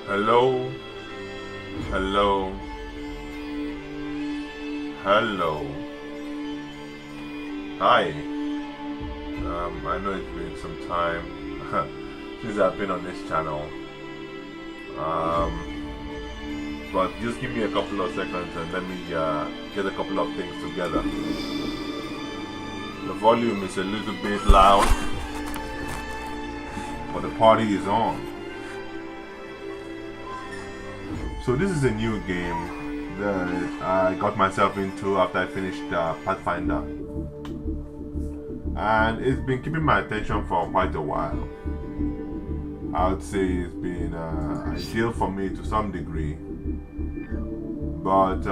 Hello, hello, hello. Hi. I know it's been some time since I've been on this channel. But just give me a couple of seconds and let me get a couple of things together. The volume is a little bit loud, but the party is on. So this is a new game that I got myself into after I finished Pathfinder, and it's been keeping my attention for quite a while. I would say it's been ideal for me to some degree, but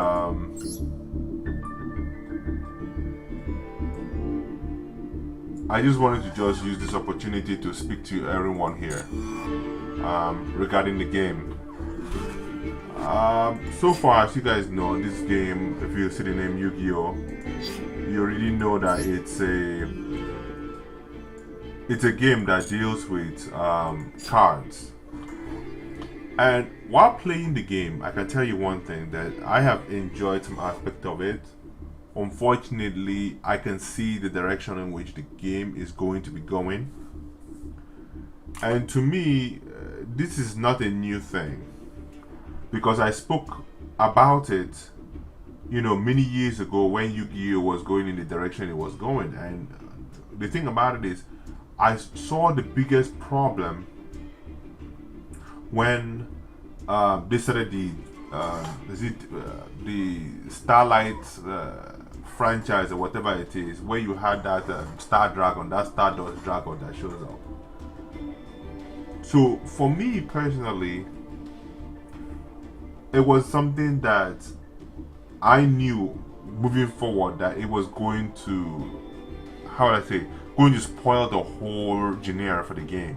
I just wanted to just use this opportunity to speak to everyone here regarding the game. So far, as you guys know, this game, if you see the name Yu-Gi-Oh, you already know that it's a game that deals with cards. And while playing the game, I can tell you one thing, that I have enjoyed some aspect of it. Unfortunately, I can see the direction in which the game is going to be going. And to me, this is not a new thing, because I spoke about it, many years ago when Yu-Gi-Oh was going in the direction it was going. And the thing about it is, I saw the biggest problem when they started the Starlight franchise or whatever it is, where you had that Star Dragon, that Stardust Dragon that shows up. So for me personally, it was something that I knew moving forward that it was going to, how would I say, going to spoil the whole genre for the game.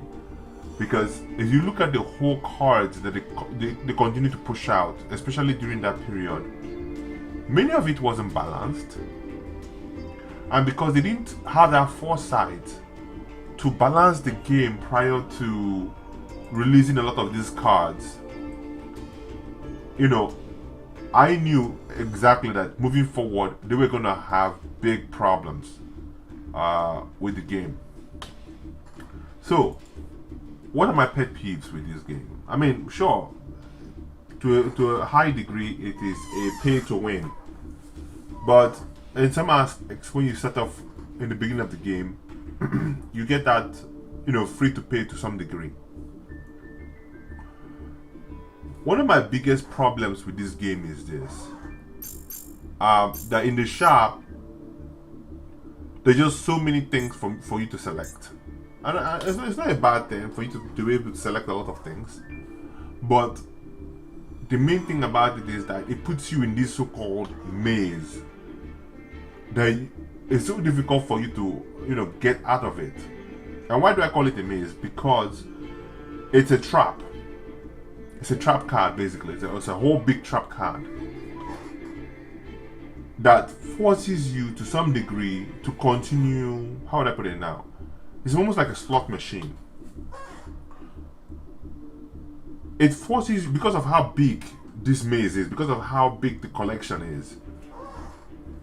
Because if you look at the whole cards that they continue to push out, especially during that period, many of it wasn't balanced. And because they didn't have that foresight to balance the game prior to releasing a lot of these cards, I knew exactly that moving forward they were gonna have big problems with the game. So, what are my pet peeves with this game? I mean, sure, to a high degree it is a pay to win, but in some aspects, when you start off in the beginning of the game, you get that free to pay to some degree. One of my biggest problems with this game is this, that in the shop there's just so many things for you to select. And it's not a bad thing for you to be able to select a lot of things, but the main thing about it is that it puts you in this so-called maze that it's so difficult for you to get out of it. And why do I call it a maze? Because it's a trap. It's a trap card, basically. It's a whole big trap card that forces you to some degree to continue. How would I put it now? It's almost like a slot machine. It forces you, because of how big this maze is, because of how big the collection is,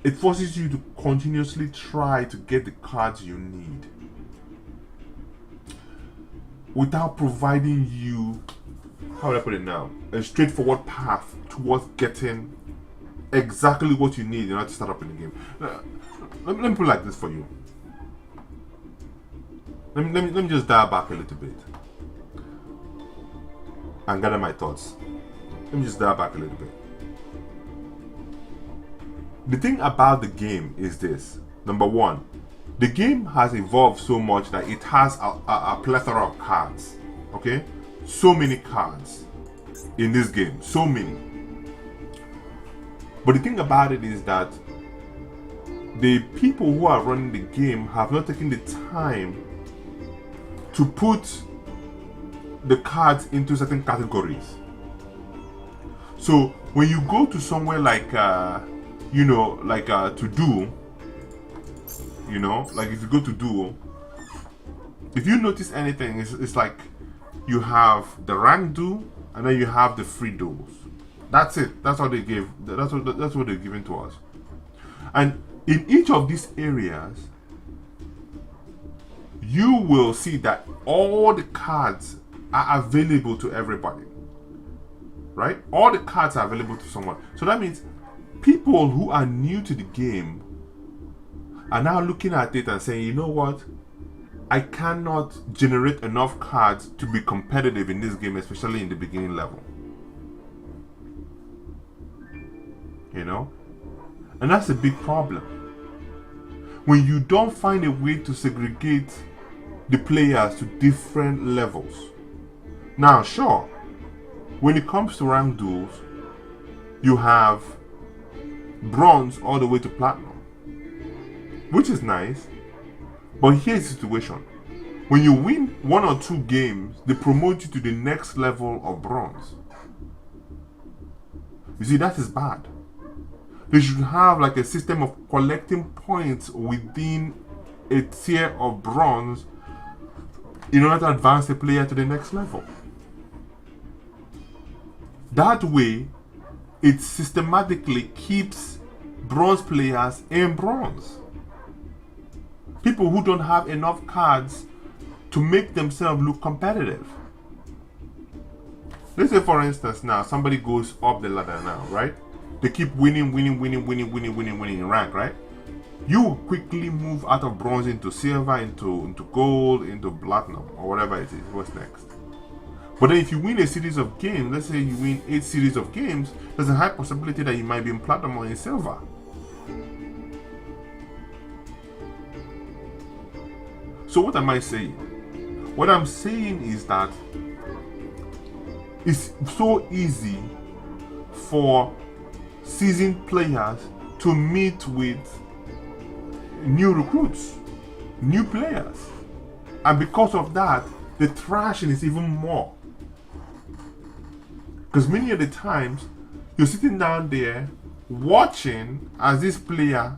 it forces you to continuously try to get the cards you need without providing you, how would I put it now, a straightforward path towards getting exactly what you need in order to start up in the game. Let me put it like this for you. Let me just dial back a little bit and gather my thoughts. Let me just dial back a little bit. The thing about the game is this. Number one, the game has evolved so much that it has a plethora of cards. Okay? So many cards in this game. So many. But the thing about it is that the people who are running the game have not taken the time to put the cards into certain categories. So when you go to somewhere like to do, like if you go to do, if you notice anything, it's like you have the rank duel, and then you have the free duels. That's it. That's what they gave. That's what they're giving to us. And in each of these areas, you will see that all the cards are available to everybody. Right? All the cards are available to someone. So that means people who are new to the game are now looking at it and saying, you know what? I cannot generate enough cards to be competitive in this game, especially in the beginning level. You know? And that's a big problem. When you don't find a way to segregate the players to different levels. Now, sure, when it comes to rank duels, you have bronze all the way to platinum, which is nice. But here's the situation. When you win 1 or 2 games, they promote you to the next level of bronze. You see, that is bad. They should have like a system of collecting points within a tier of bronze in order to advance the player to the next level. That way, it systematically keeps bronze players in bronze. People who don't have enough cards to make themselves look competitive. Let's say, for instance, now somebody goes up the ladder now, right? They keep winning in rank, right? You will quickly move out of bronze into silver, into gold, into platinum, or whatever it is. What's next? But then if you win a series of games, let's say you win 8 series of games, there's a high possibility that you might be in platinum or in silver. So what am I saying? What I'm saying is that it's so easy for seasoned players to meet with new recruits, new players. And because of that, the thrashing is even more. Because many of the times, you're sitting down there watching as this player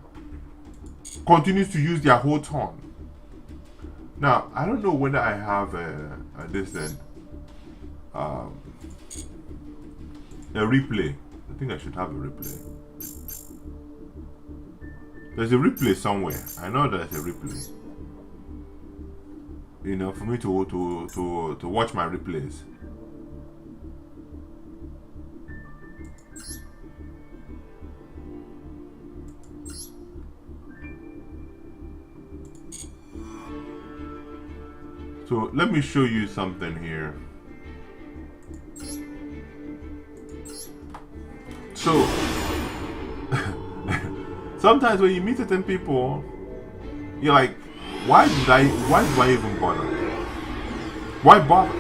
continues to use their whole turn. Now, I don't know whether I have a replay. I think I should have a replay. There's a replay somewhere. I know there's a replay. You know, for me to watch my replays. So let me show you something here. So sometimes when you meet certain people, you're like, why do I even bother? Why bother?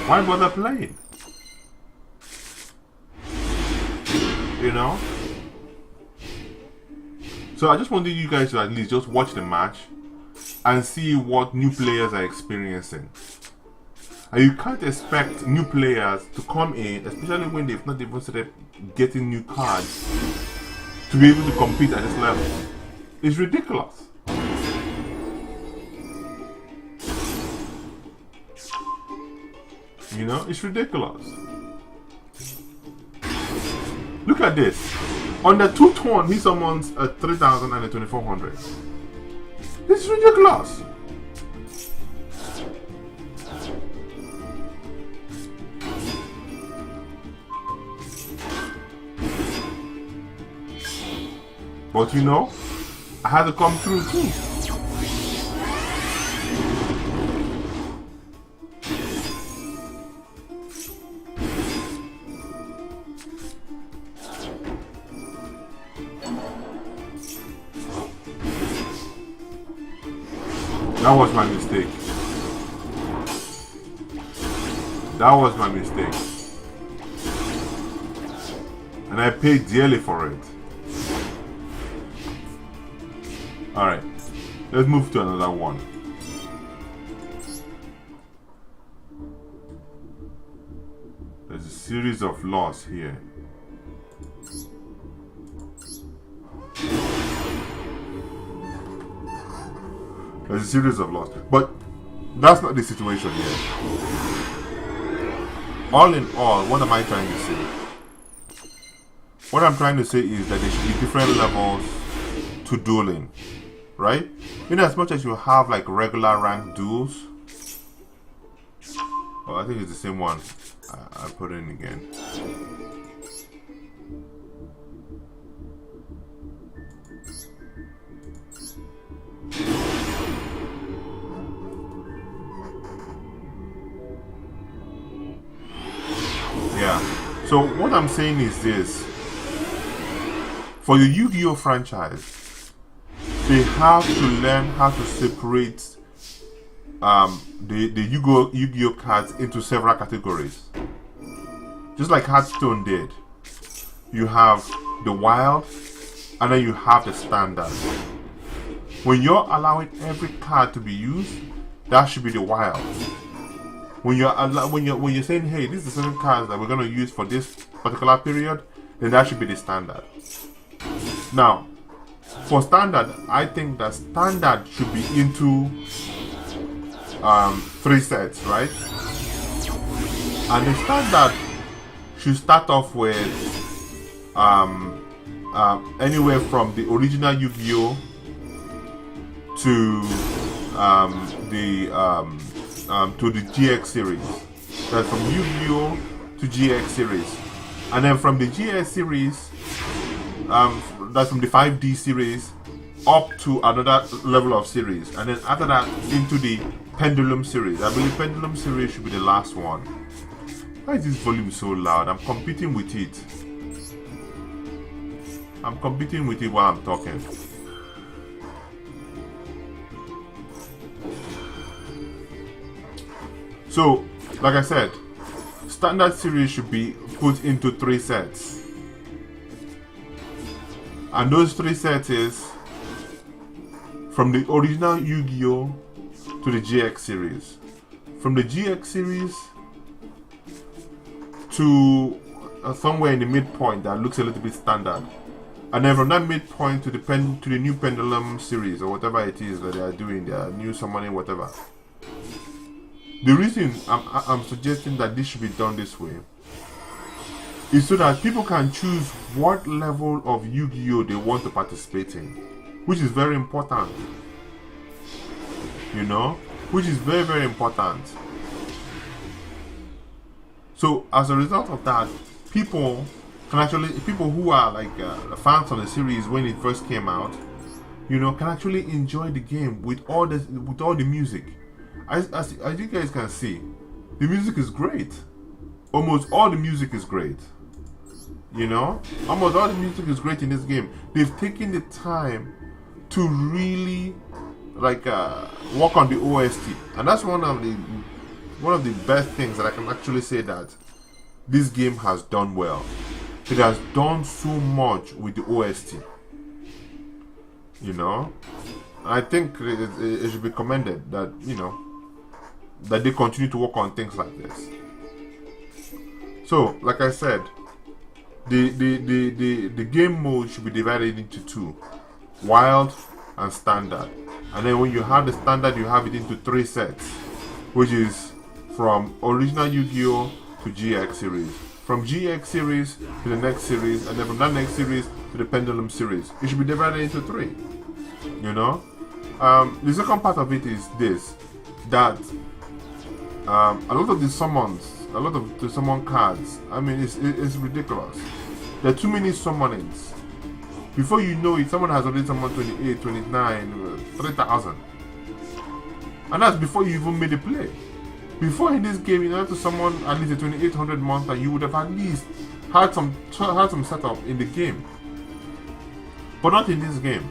Why bother playing? You know? So I just wanted you guys to at least just watch the match and see what new players are experiencing. And you can't expect new players to come in, especially when they've not even started getting new cards, to be able to compete at this level. It's ridiculous. You know, it's ridiculous. Look at this. On the 2 turn, he summons a 3000 and a 2400. This is ridiculous. But you know, I had to come through too. That was my mistake. That was my mistake. And I paid dearly for it. Alright, let's move to another one. There's a series of laws here. There's a series of laws. But That's not the situation here. All in all, what am I trying to say? What I'm trying to say is that there should be different levels to dueling, right? In as much as you have like regular ranked duels. Oh, I think it's the same one. I put it in again. Yeah. So what I'm saying is this. For the Yu-Gi-Oh franchise, they have to learn how to separate the Yu-Gi-Oh cards into several categories. Just like Hearthstone did. You have the wild and then you have the standard. When you're allowing every card to be used, that should be the wild. When you're saying, hey, this is the certain cards that we're gonna use for this particular period, then that should be the standard. Now, for standard, I think that standard should be into 3 sets, right? And the standard should start off with anywhere from the original Yu-Gi-Oh to the GX series. That's from Yu-Gi-Oh to GX series, and then from the GX series, that's from the 5D series up to another level of series, and then after that into the Pendulum series. I believe Pendulum series should be the last one. Why is this volume so loud? I'm competing with it. I'm competing with it while I'm talking. So, like I said, standard series should be put into 3 sets. And those 3 sets is from the original Yu-Gi-Oh to the GX series. From the GX series to somewhere in the midpoint that looks a little bit standard. And then from that midpoint to the new Pendulum series or whatever it is that they are doing, their new summoning, whatever. The reason I'm suggesting that this should be done this way is so that people can choose what level of Yu-Gi-Oh they want to participate in, which is very important. You know, which is very, very important. So as a result of that, people who are like fans of the series when it first came out, you know, can actually enjoy the game with all the music. As you guys can see, the music is great. Almost all the music is great. You know, almost all the music is great in this game. They've taken the time to really like work on the OST, and that's one of the best things that I can actually say that this game has done well. It has done so much with the OST. You know, I think it should be commended that, you know, that they continue to work on things like this. So, like I said, the game mode should be divided into 2, wild and standard. And then when you have the standard, you have it into 3 sets, which is from original Yu-Gi-Oh to GX series, from GX series to the next series, and then from that next series to the Pendulum series. It should be divided into 3. You know, the second part of it is this, that a lot of the summon cards, I mean, it's ridiculous. There are too many summonings. Before you know it, someone has already summoned 28, 29, 3,000. And that's before you even made a play. Before in this game, in order to summon at least a 2800 monster, you would have at least had some setup in the game. But not in this game.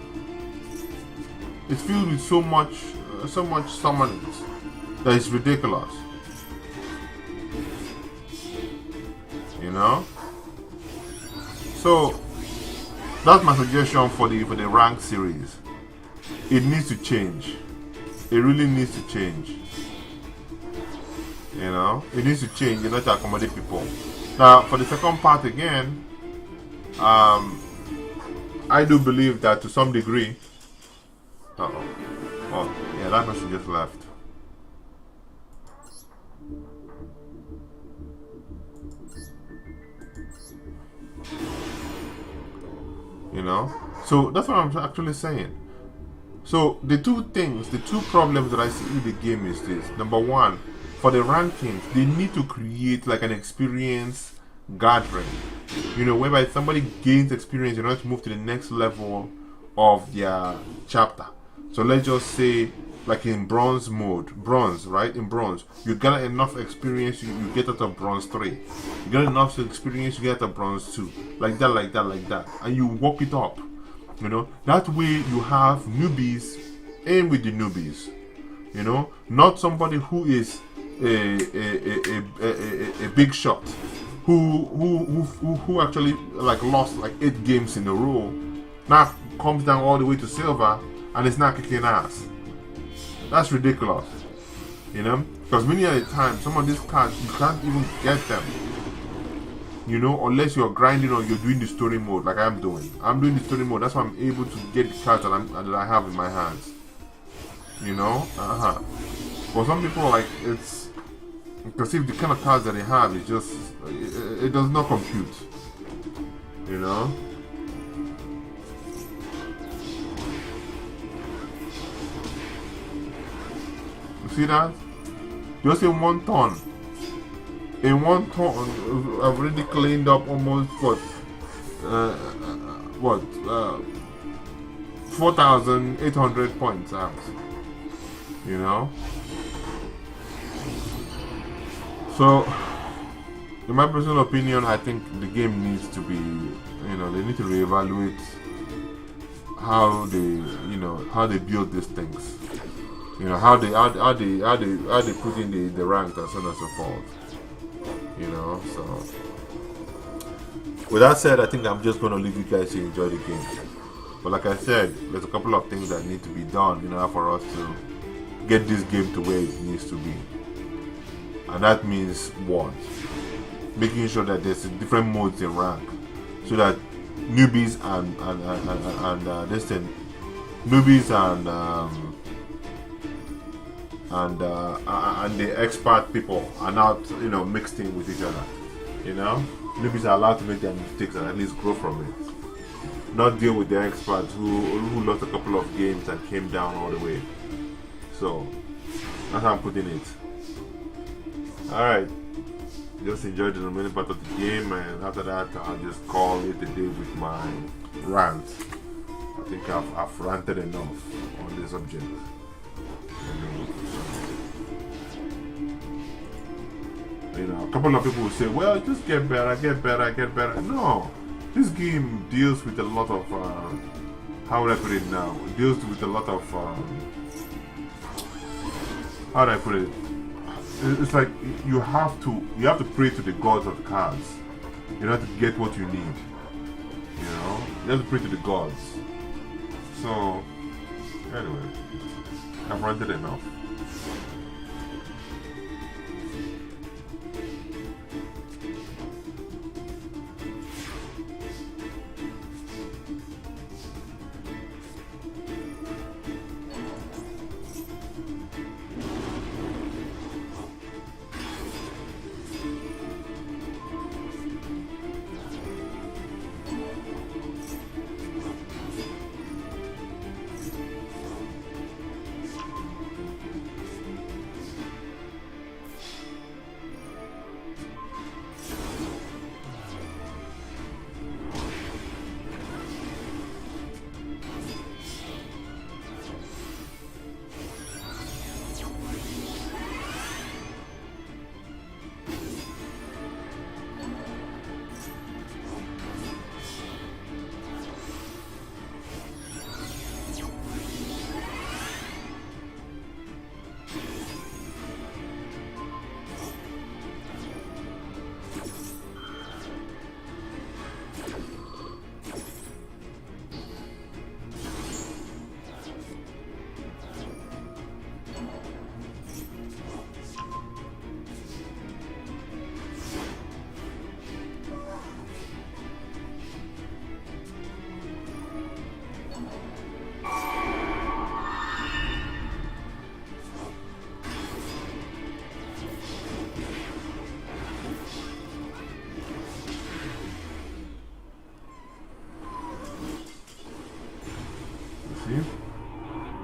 It's filled with so much summonings that it's ridiculous. You know? So that's my suggestion for the rank series. It needs to change. It really needs to change. You know, it needs to change in order to accommodate people. Now, for the second part again, I do believe that to some degree. Oh yeah, that person just left. So that's what I'm actually saying. So the two problems that I see with the game is this. Number one, for the rankings, they need to create like an experience gathering. Whereby somebody gains experience in order to move to the next level of their chapter. So let's just say, like in bronze mode, right? In bronze, you get enough experience, you get out of bronze 3. You get enough experience, you get out of bronze 2. Like that. And you walk it up. That way you have newbies in with the newbies. Not somebody who is a big shot who actually like lost like 8 games in a row, now comes down all the way to silver and is not kicking ass. That's ridiculous. Because many of the time some of these cards you can't even get them. Unless you're grinding or you're doing the story mode like I'm doing. I'm doing the story mode. That's why I'm able to get the cards that I have in my hands. For some people, like, it's because if the kind of cards that they have is just it does not compute. You see that? Just in one turn. In one turn, I've already cleaned up almost 4,800 points out. So, in my personal opinion, I think the game needs to be, they need to reevaluate how they build these things. How they put in the ranks and so on and so forth. So with that said, I think I'm just gonna leave you guys to enjoy the game. But like I said, there's a couple of things that need to be done, for us to get this game to where it needs to be. And that means what? Making sure that there's different modes in rank, so that newbies and the expert people are not mixed in with each other. Newbies are allowed to make their mistakes and at least grow from it, not deal with the experts who lost a couple of games and came down all the way. So that's how I'm putting it. Alright, just enjoy the remaining part of the game, and after that I'll just call it a day with my rant. I think I've ranted enough on this subject. A couple of people will say, well, just get better. No, this game deals with a lot of, how would I put it now? It deals with a lot of, how do I put it? It's like you have to pray to the gods of the cards. You have to get what you need. You have to pray to the gods. So, anyway, I've ranted enough.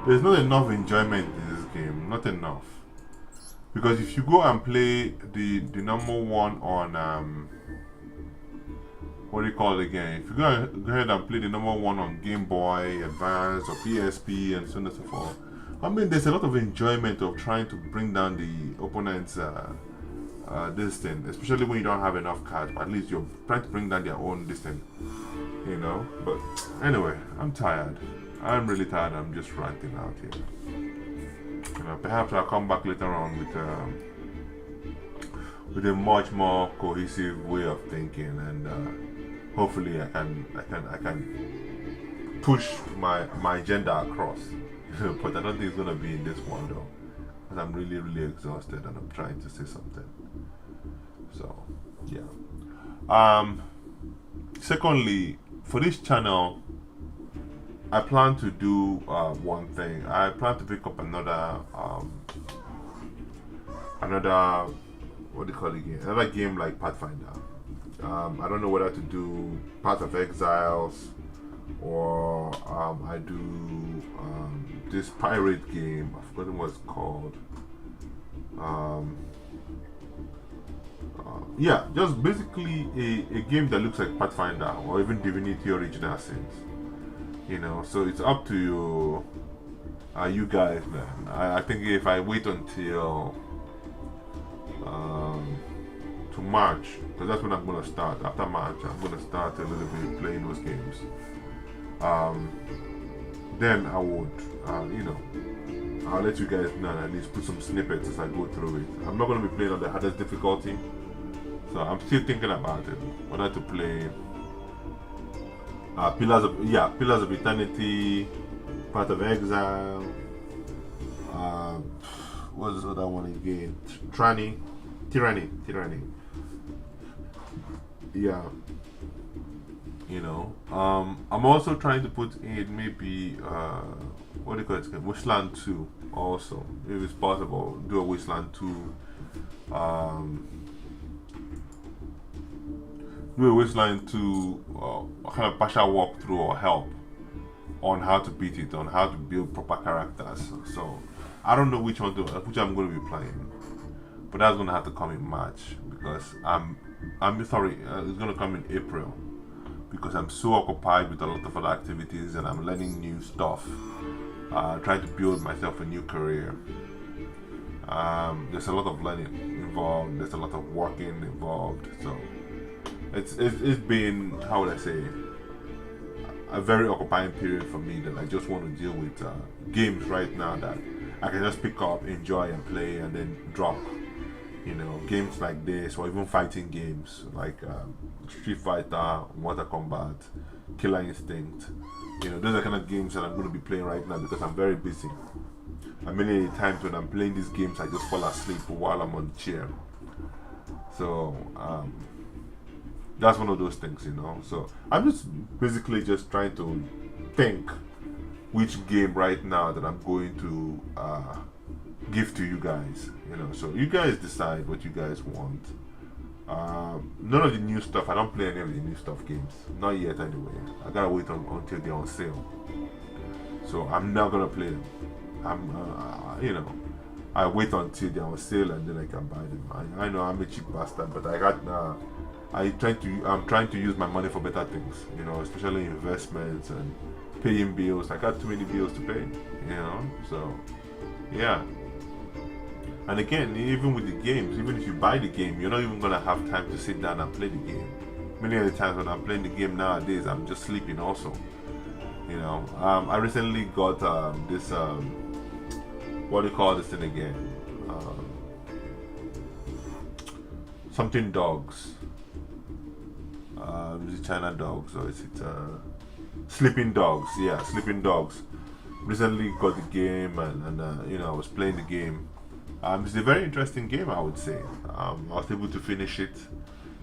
There's not enough enjoyment in this game. Not enough. Because if you go and play the number one on what do you call it again? If you go ahead and play the number one on Game Boy Advance or PSP and so on and so forth, I mean, there's a lot of enjoyment of trying to bring down the opponent's this thing, especially when you don't have enough cards. But at least you're trying to bring down their own this thing, you know. But anyway, I'm tired. I'm really tired. I'm just ranting out here. You know, perhaps I'll come back later on with a much more cohesive way of thinking, and hopefully I can push my agenda across. But I don't think it's gonna be in this one though, because I'm really exhausted and I'm trying to say something. So yeah. Secondly, for this channel, I plan to do one thing. I plan to pick up another what do you call it again? Another game like Pathfinder. I don't know whether to do Path of Exiles or I do this pirate game. I've forgotten what it's called. Yeah, just basically a game that looks like Pathfinder or even Divinity Original Sins. You know, so it's up to you guys, man. I think if I wait until to March, because that's when I'm gonna start. After March, I'm gonna start a little bit playing those games. Then I would, you know, I'll let you guys know and at least put some snippets as I go through it. I'm not gonna be playing on the hardest difficulty, so I'm still thinking about it. Whether to play Pillars of Eternity, Path of Exile. What's the other one again? Tyranny. Yeah. You know. I'm also trying to put in maybe what do you call it? Wasteland 2 also. If it's possible, do a Wasteland 2. Do a Wasteland 2 kind of partial walkthrough or help on how to beat it, on how to build proper characters. So I don't know which I'm going to be playing, but that's going to have to come in March because I'm sorry, it's going to come in April because I'm so occupied with a lot of other activities and I'm learning new stuff, trying to build myself a new career. There's a lot of learning involved. There's a lot of working involved. So it's been, how would I say, a very occupying period for me that I just want to deal with games right now that I can just pick up, enjoy and play and then drop. You know, games like this or even fighting games like Street Fighter, Mortal Kombat, Killer Instinct. You know, those are kind of games that I'm going to be playing right now because I'm very busy. And many times when I'm playing these games I just fall asleep while I'm on the chair. So that's one of those things, you know. So I'm just basically just trying to think which game right now that I'm going to give to you guys, you know. So you guys decide what you guys want. None of the new stuff, I don't play any of the new stuff games, not yet anyway. I gotta wait until they're on sale. So I'm not gonna play them. You know, I wait until they're on sale and then I can buy them. I know I'm a cheap bastard, but I'm trying to use my money for better things, you know, especially investments and paying bills. I got too many bills to pay, you know. So yeah. And again, even with the games, even if you buy the game, you're not even gonna have time to sit down and play the game. Many of the times when I'm playing the game nowadays, I'm just sleeping also. You know, I recently got this what do you call this thing again? Something dogs. Is it China dogs or is it Sleeping Dogs? Yeah, Sleeping Dogs. Recently got the game and you know, I was playing the game. It's a very interesting game, I would say. I was able to finish it,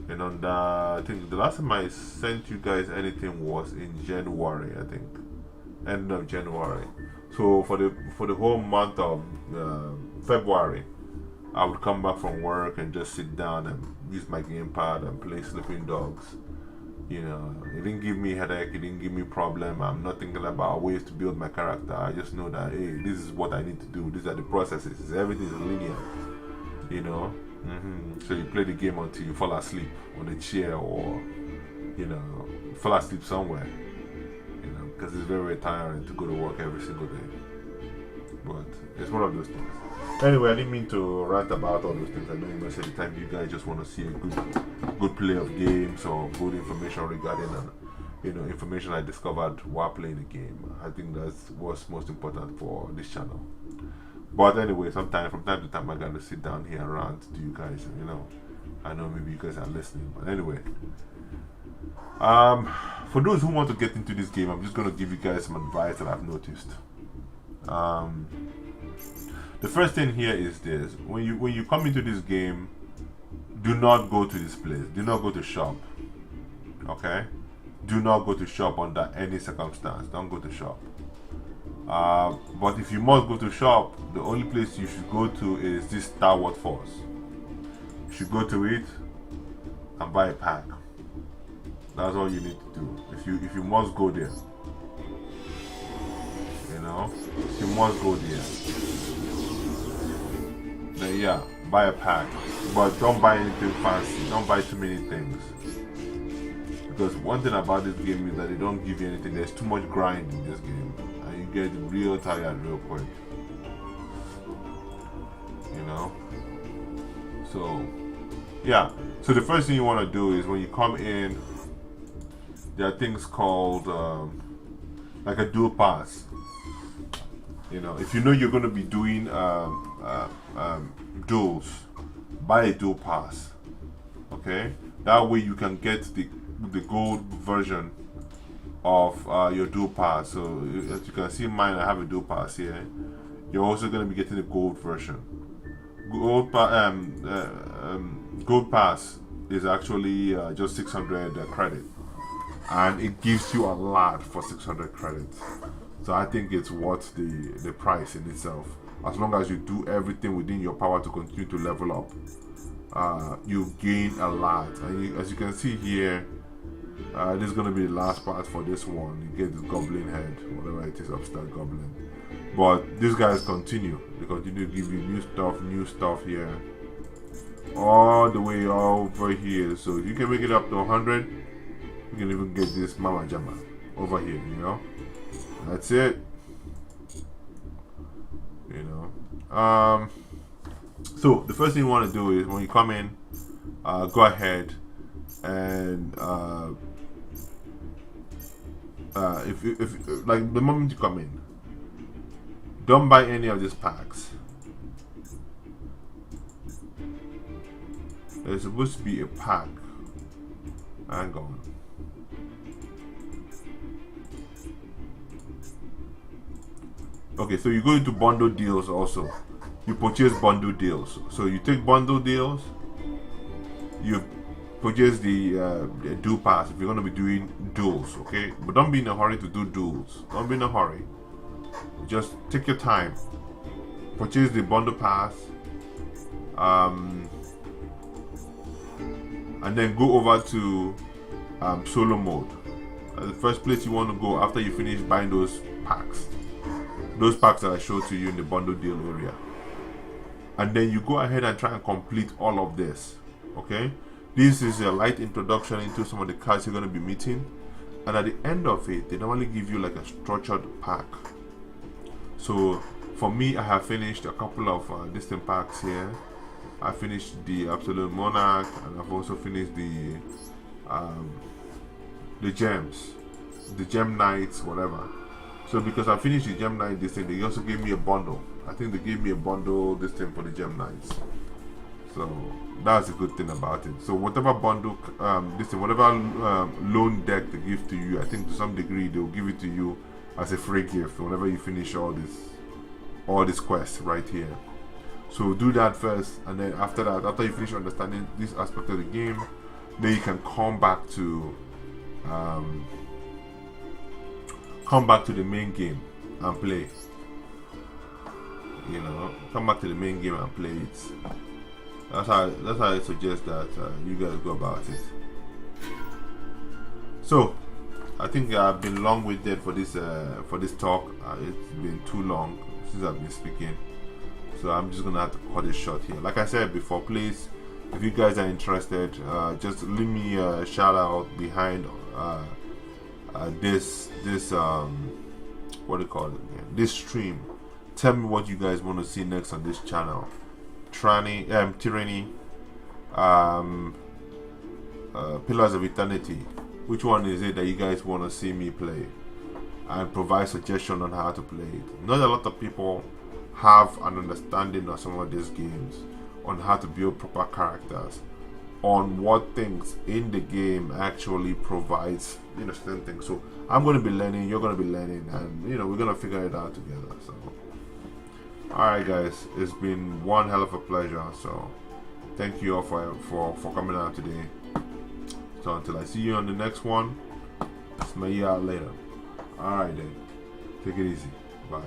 and on I think the last time I sent you guys anything was in January, I think, end of January. So for the whole month of February, I would come back from work and just sit down and use my gamepad and play Sleeping Dogs. You know, it didn't give me headache, it didn't give me problem. I'm not thinking about ways to build my character. I just know that, hey, this is what I need to do. These are the processes. Everything is linear. You know, so you play the game until you fall asleep on a chair, or you know, fall asleep somewhere. You know, because it's very, very tiring to go to work every single day. But it's one of those things. Anyway, I didn't mean to rant about all those things. I know most of the time you guys just want to see a good play of games or good information regarding information I discovered while playing the game. I think that's what's most important for this channel. But anyway, from time to time I gotta sit down here and rant to you guys, and I know maybe you guys are listening. But anyway, for those who want to get into this game, I'm just gonna give you guys some advice that I've noticed. The first thing here is this: when you come into this game, do not go to this place. Do not go to shop. Okay? Do not go to shop under any circumstance. Don't go to shop. But if you must go to shop, the only place you should go to is this Star Wars Force. You should go to it and buy a pack. That's all you need to do. If you must go there, if you must go there, then yeah, buy a pack. But don't buy anything fancy. Don't buy too many things. Because one thing about this game is that they don't give you anything. There's too much grind in this game, and you get real tired real quick. So yeah. So the first thing you want to do is when you come in, there are things called like a dual pass. If you know you're going to be doing duels, buy a dual pass. Okay, that way you can get the gold version of your dual pass. So as you can see, mine, I have a dual pass here. You're also going to be getting the gold version. Gold pass is actually just 600 credit, and it gives you a lot for 600 credits. So I think it's worth the price in itself. As long as you do everything within your power to continue to level up, you gain a lot. And as you can see here, this is going to be the last part for this one. You get the goblin head, whatever it is, upstart goblin. But these guys continue. They continue to give you new stuff here, all the way over here. So if you can make it up to 100, you can even get this Mama Jama over here. That's it. So the first thing you want to do is when you come in, go ahead and if like the moment you come in, don't buy any of these packs. There's supposed to be a pack. Hang on. Okay, so you go into bundle deals also. You purchase bundle deals. So you take bundle deals, you purchase the dual pass if you're going to be doing duels, okay? But don't be in a hurry to do duels. Don't be in a hurry. Just take your time. Purchase the bundle pass. And then go over to solo mode. The first place you want to go after you finish buying those packs. Those packs that I showed to you in the bundle deal area. And then you go ahead and try and complete all of this. Okay? This is a light introduction into some of the cards you're going to be meeting. And at the end of it, they normally give you like a structured pack. So for me, I have finished a couple of distant packs here. I finished the Absolute Monarch, and I've also finished the gems, the Gem Knights, whatever. So because I finished the Gem Knight this thing, they also gave me a bundle. I think they gave me a bundle this thing for the Gem Knights. So that's a good thing about it. So whatever bundle, whatever loan deck they give to you, I think to some degree they will give it to you as a free gift whenever you finish all this quests right here. So do that first, and then after that, after you finish understanding this aspect of the game, then you can come back to the main game and play. Come back to the main game and play it. That's how I suggest that you guys go about it. So I think I've been long-winded for this talk. It's been too long since I've been speaking, so I'm just gonna have to cut it short here. Like I said before, please, if you guys are interested, just leave me a shout out behind this what do you call it again? This stream. Tell me what you guys want to see next on this channel. Tyranny, Pillars of Eternity. Which one is it that you guys want to see me play? And provide suggestion on how to play it. Not a lot of people have an understanding of some of these games, on how to build proper characters, on what things in the game actually provides, certain things. So I'm going to be learning, you're going to be learning, and we're going to figure it out together. So alright guys, it's been one hell of a pleasure. So thank you all for coming out today. So until I see you on the next one, smell you out later. Alright then, take it easy, bye.